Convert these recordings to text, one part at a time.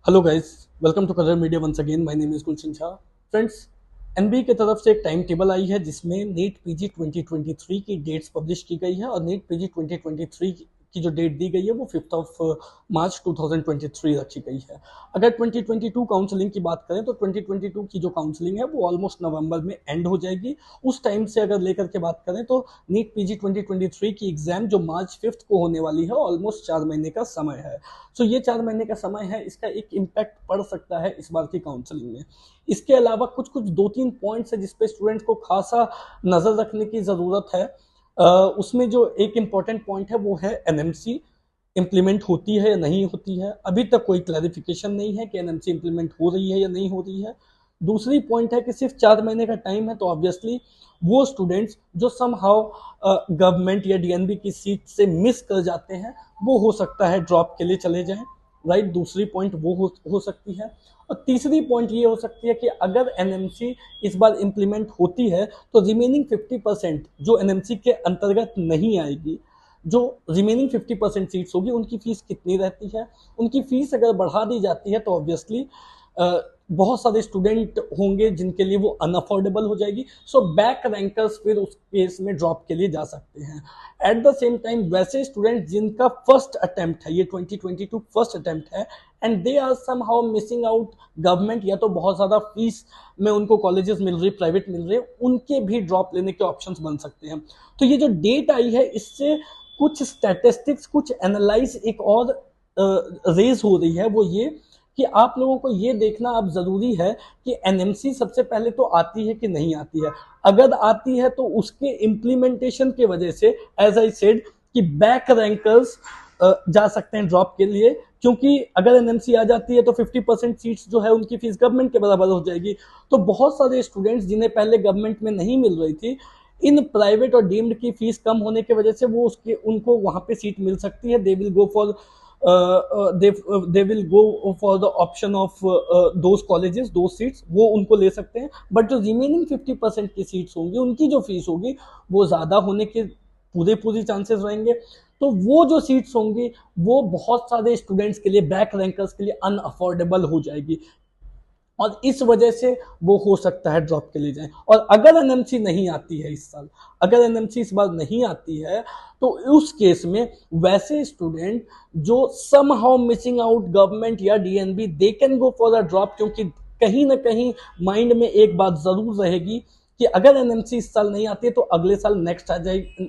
Hello guys, welcome to colour media once again. My name is Gulshan Shah. Friends, NBA की तरफ से एक time table I है जिसमें नीट पीजी 2023 की डेट्स पब्लिश की गई है और नीट पीजी 2023 की जो डेट दी गई है वो 5 मार्च 2023 रखी गई है। अगर 2022 काउंसलिंग की बात करें तो 2022 की जो काउंसलिंग है वो ऑलमोस्ट नवंबर में एंड हो जाएगी। उस टाइम से अगर लेकर के बात करें तो नीट पीजी 2023 की एग्जाम जो मार्च 5 को होने वाली है, ऑलमोस्ट 4 महीने का समय है। सो ये 4 महीने का समय है, इसका एक इम्पैक्ट पड़ सकता है इस बार की काउंसलिंग में। इसके अलावा कुछ कुछ दो तीन पॉइंट्स है जिसपे स्टूडेंट्स को खासा नजर रखने की जरूरत है। उसमें जो एक इम्पॉर्टेंट पॉइंट है वो है एनएमसी इम्प्लीमेंट होती है या नहीं होती है। अभी तक कोई क्लैरिफिकेशन नहीं है कि एनएमसी इम्प्लीमेंट हो रही है या नहीं हो रही है। दूसरी पॉइंट है कि सिर्फ 4 महीने का टाइम है, तो ऑब्वियसली वो स्टूडेंट्स जो समहाउ गवर्नमेंट या डीएनबी की सीट से मिस कर जाते हैं वो हो सकता है ड्रॉप के लिए चले जाएं। राइट, दूसरी पॉइंट वो हो सकती है। और तीसरी पॉइंट ये हो सकती है कि अगर एनएमसी इस बार इम्प्लीमेंट होती है तो रिमेनिंग 50% जो एनएमसी के अंतर्गत नहीं आएगी, जो रिमेनिंग 50% सीट्स होगी, उनकी फीस कितनी रहती है। उनकी फीस अगर बढ़ा दी जाती है तो ऑब्वियसली बहुत सारे स्टूडेंट होंगे जिनके लिए वो अनअफोर्डेबल हो जाएगी। सो बैक रैंकर्स फिर उस केस में ड्रॉप के लिए जा सकते हैं। एट द सेम टाइम वैसे स्टूडेंट जिनका फर्स्ट अटेम्प्ट है, ये 2022 फर्स्ट अटेम्प्ट है, and they are somehow missing out government, या तो बहुत ज़्यादा फीस में उनको कॉलेजेस मिल रही, प्राइवेट मिल रही है, उनके भी ड्रॉप लेने के ऑप्शंस बन सकते हैं। तो ये जो डेट आई है इससे कुछ स्टैटिस्टिक्स, कुछ एनालाइज एक और रेज हो रही है, वो ये कि आप लोगों को ये देखना अब जरूरी है कि एनएमसी सबसे पहले तो आती है कि नहीं आती है। अगर आती है तो उसके इम्प्लीमेंटेशन के वजह से, एज आई सेड, कि बैक रैंकर्स जा सकते हैं ड्रॉप के लिए, क्योंकि अगर एनएमसी आ जाती है तो 50% सीट्स जो है उनकी फीस गवर्नमेंट के बराबर हो जाएगी। तो बहुत सारे स्टूडेंट्स जिन्हें पहले गवर्नमेंट में नहीं मिल रही थी, इन प्राइवेट और डीम्ड की फीस कम होने की वजह से वो उसके उनको वहां पे सीट मिल सकती है। They will go for they will go for the option of those colleges, those seats, वो उनको ले सकते हैं। बट जो रिमेनिंग 50% की सीट्स होंगी उनकी जो फीस होगी वो ज़्यादा होने के पूरे चांसेस रहेंगे। तो वो जो सीट्स होंगी वो बहुत सारे स्टूडेंट्स के लिए, बैक रैंकर्स के लिए अनअफोर्डेबल हो जाएगी और इस वजह से वो हो सकता है ड्रॉप के लिए जाए। और अगर एनएमसी नहीं आती है इस साल, अगर एनएमसी इस बार नहीं आती है तो उस केस में वैसे स्टूडेंट जो समहाउ मिसिंग आउट गवर्नमेंट या DNB, they can go for a drop, क्योंकि कहीं ना कहीं माइंड में एक बात जरूर रहेगी कि अगर एनएमसी इस साल नहीं आती है तो अगले साल नेक्स्ट आ जाएगी,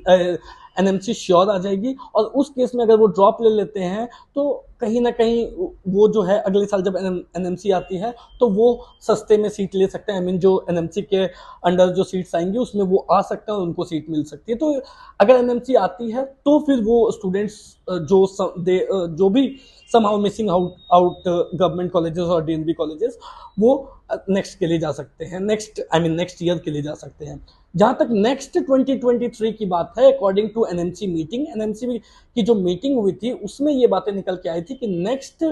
एनएमसी श्योर आ जाएगी। और उस केस में अगर वो ड्रॉप ले लेते हैं तो कहीं ना कहीं वो जो है अगले साल जब एनएमसी आती है तो वो सस्ते में सीट ले सकते हैं। आई मीन जो एनएमसी के अंडर जो सीट्स आएंगी उसमें वो आ सकते हैं और उनको सीट मिल सकती है। तो अगर एनएमसी आती है तो फिर वो स्टूडेंट्स जो भी somehow missing out government colleges और डीएनबी कॉलेजेस, वो नेक्स्ट के लिए जा सकते हैं, नेक्स्ट ईयर के लिए जा सकते हैं। जहां तक नेक्स्ट 2023 की बात है, अकॉर्डिंग टू एनएमसी की जो मीटिंग हुई थी उसमें ये बातें निकल के आई थी कि नेक्स्ट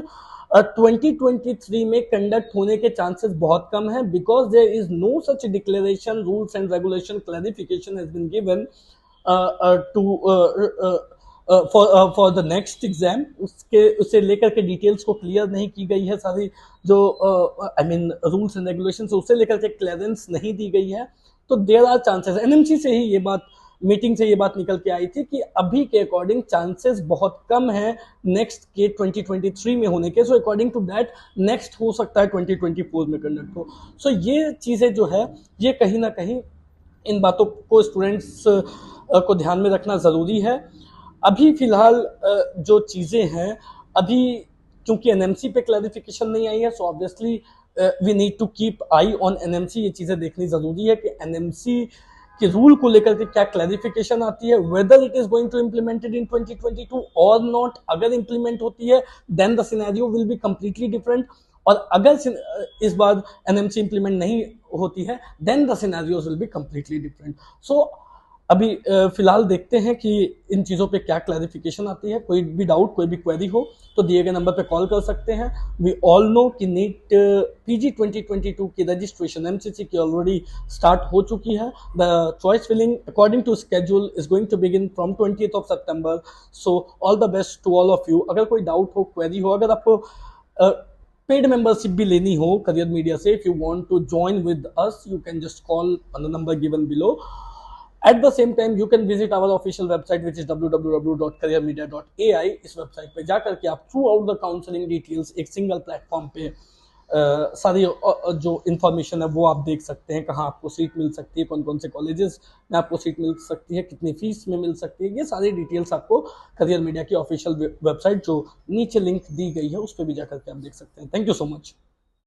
2023 में कंडक्ट होने के चांसेस बहुत कम है, because there is no such declaration, rules and regulation, clarification has been given to for the next exam. उससे लेकर के डिटेल्स को क्लियर नहीं की गई है, सारी जो रूल्स एंड रेगुलेशन उससे लेकर के क्लियरेंस नहीं दी गई है। तो देयर आर चांसेस, एनएमसी से ही ये बात, मीटिंग से ये बात निकल के आई थी कि अभी के अकॉर्डिंग चांसेस बहुत कम है नेक्स्ट के 2023 में होने के। So according to that next हो सकता है 2024 में कंडक्ट हो। सो ये चीज़ें जो है ये कहीं ना कहीं इन बातों को स्टूडेंट्स को ध्यान में रखना ज़रूरी है। अभी फिलहाल जो चीज़ें हैं, अभी क्योंकि एनएमसी पे क्लैरिफिकेशन नहीं आई है, so obviously we need to keep eye on NMC. ये चीज़ें देखनी ज़रूरी है कि एनएमसी के रूल को लेकर के क्या क्लैरिफिकेशन आती है, whether it is going to implemented in 2022 और नॉट। अगर इम्प्लीमेंट होती है then the scenario will be completely different, और अगर इस बार एनएमसी इम्प्लीमेंट नहीं होती है then the scenarios will be completely different. So अभी फिलहाल देखते हैं कि इन चीज़ों पे क्या क्लैरिफिकेशन आती है। कोई भी डाउट, कोई भी क्वेरी हो तो दिए गए नंबर पे कॉल कर सकते हैं। वी ऑल नो कि नीट पीजी 2022 की रजिस्ट्रेशन एमसीसी की ऑलरेडी स्टार्ट हो चुकी है। The choice filling according to schedule is going to begin from 20th of September। So all the best to all of you. अगर कोई doubt हो, query हो, अगर आपको पेड मेंबरशिप भी लेनी हो करियर मीडिया से, if you want to join with us you can just call on the number given below. At the same time, you can visit our official website, which is www.careermedia.ai. इस website पे जाकर के आप through out the counselling details एक single platform पे सारी जो information है वो आप देख सकते हैं. कहाँ आपको सीट मिल सकती है, कौन कौन से कॉलेजेस में आपको सीट मिल सकती है, कितनी फीस में मिल सकती है, ये सारी डिटेल्स आपको करियर मीडिया की ऑफिशियल वेबसाइट जो नीचे लिंक दी गई है उस पर भी जाकर के आप देख सकते हैं. Thank you so much.